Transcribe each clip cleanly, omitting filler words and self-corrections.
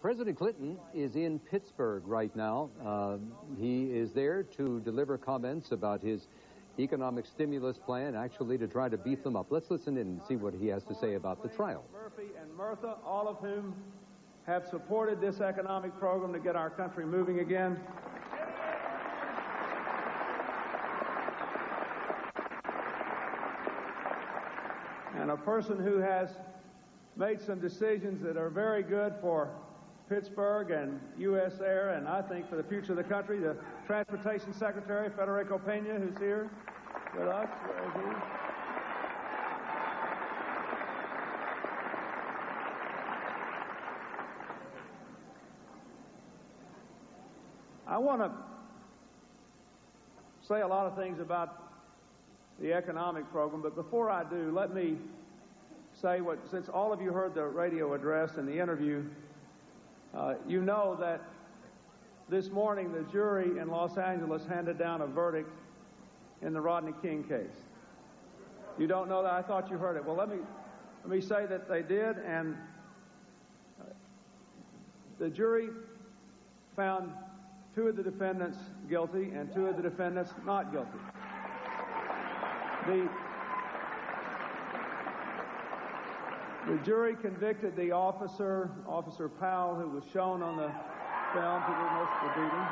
President Clinton is in Pittsburgh right now. He is there to deliver comments about his economic stimulus plan, actually to try to beef them up. Let's listen in and see what he has to say about the trial. Murphy and Murtha, all of whom have supported this economic program to get our country moving again. And a person who has made some decisions that are very good for Pittsburgh and U.S. Air, and I think for the future of the country, the Transportation Secretary, Federico Pena, who's here with us. Where is he? I want to say a lot of things about the economic program, but before I do, let me say since all of you heard the radio address and the interview, you know that this morning the jury in Los Angeles handed down a verdict in the Rodney King case. You don't know that? I thought you heard it. Well, let me say that they did, and the jury found 2 of the defendants guilty and 2 of the defendants not guilty. The jury convicted the officer, Officer Powell, who was shown on the film who witnessed the beating.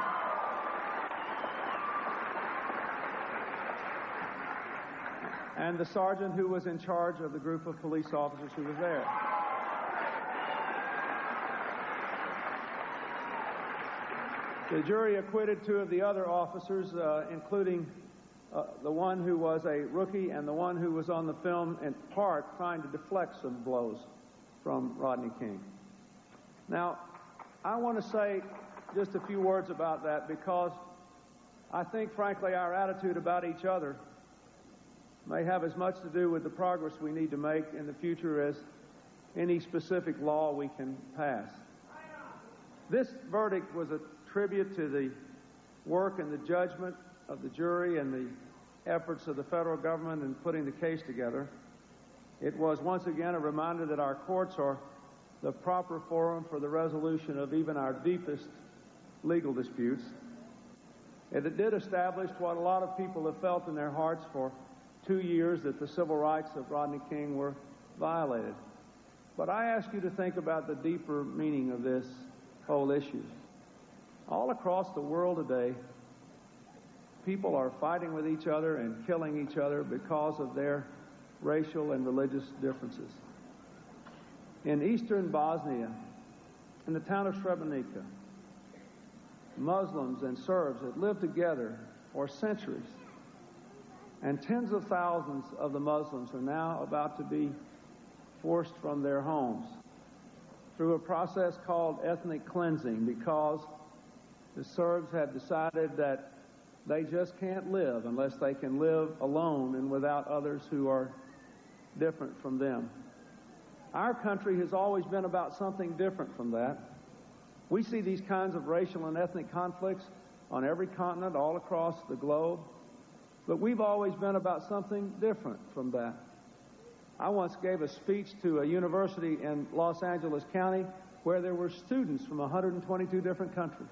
And the sergeant who was in charge of the group of police officers who was there. The jury acquitted 2 of the other officers, including the one who was a rookie and the one who was on the film in part trying to deflect some blows from Rodney King. Now, I want to say just a few words about that because I think, frankly, our attitude about each other may have as much to do with the progress we need to make in the future as any specific law we can pass. This verdict was a tribute to the work and the judgment of the jury and the efforts of the federal government in putting the case together. It was once again a reminder that our courts are the proper forum for the resolution of even our deepest legal disputes. It did establish what a lot of people have felt in their hearts for 2 years, that the civil rights of Rodney King were violated. But I ask you to think about the deeper meaning of this whole issue. All across the world today, people are fighting with each other and killing each other because of their racial and religious differences. In eastern Bosnia, in the town of Srebrenica, Muslims and Serbs had lived together for centuries, and tens of thousands of the Muslims are now about to be forced from their homes through a process called ethnic cleansing, because the Serbs have decided that they just can't live unless they can live alone and without others who are different from them. Our country has always been about something different from that. We see these kinds of racial and ethnic conflicts on every continent all across the globe, but we've always been about something different from that. I once gave a speech to a university in Los Angeles County where there were students from 122 different countries.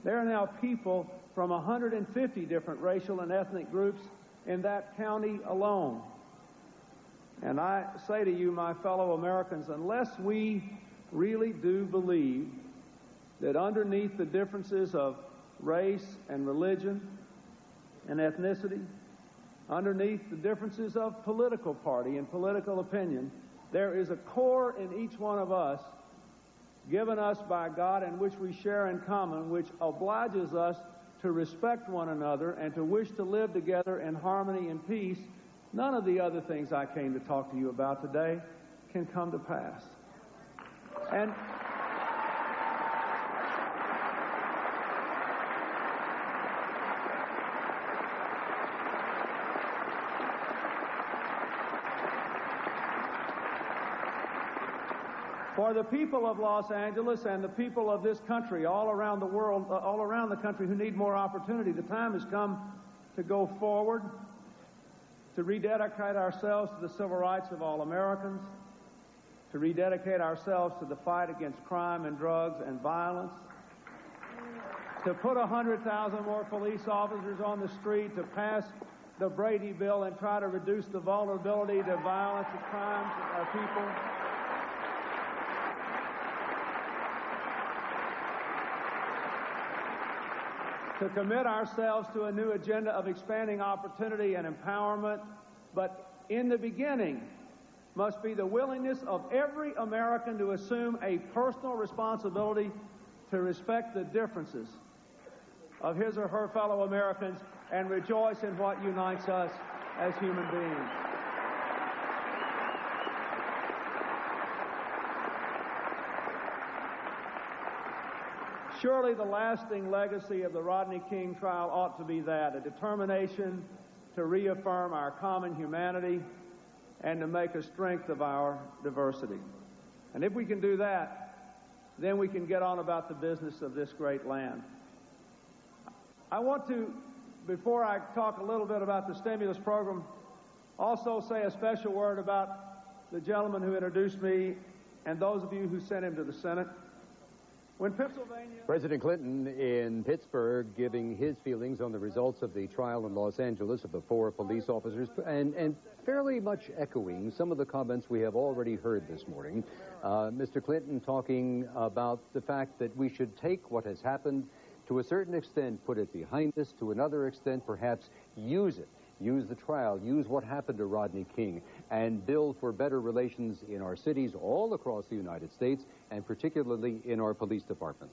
There are now people from 150 different racial and ethnic groups in that county alone. And I say to you, my fellow Americans, unless we really do believe that underneath the differences of race and religion and ethnicity, underneath the differences of political party and political opinion, there is a core in each one of us given us by God and which we share in common, which obliges us to respect one another and to wish to live together in harmony and peace, none of the other things I came to talk to you about today can come to pass. And for the people of Los Angeles and the people of this country all around the world, all around the country who need more opportunity, the time has come to go forward, to rededicate ourselves to the civil rights of all Americans, to rededicate ourselves to the fight against crime and drugs and violence, to put 100,000 more police officers on the street, to pass the Brady Bill and try to reduce the vulnerability to violence and crimes of our people. To commit ourselves to a new agenda of expanding opportunity and empowerment, but in the beginning must be the willingness of every American to assume a personal responsibility to respect the differences of his or her fellow Americans and rejoice in what unites us as human beings. Surely the lasting legacy of the Rodney King trial ought to be that, a determination to reaffirm our common humanity and to make a strength of our diversity. And if we can do that, then we can get on about the business of this great land. I want to, before I talk a little bit about the stimulus program, also say a special word about the gentleman who introduced me and those of you who sent him to the Senate. When Pennsylvania... President Clinton in Pittsburgh giving his feelings on the results of the trial in Los Angeles of the 4 police officers and fairly much echoing some of the comments we have already heard this morning. Mr. Clinton talking about the fact that we should take what has happened to a certain extent, put it behind us, to another extent, perhaps use it. Use the trial, use what happened to Rodney King, and build for better relations in our cities all across the United States, and particularly in our police departments.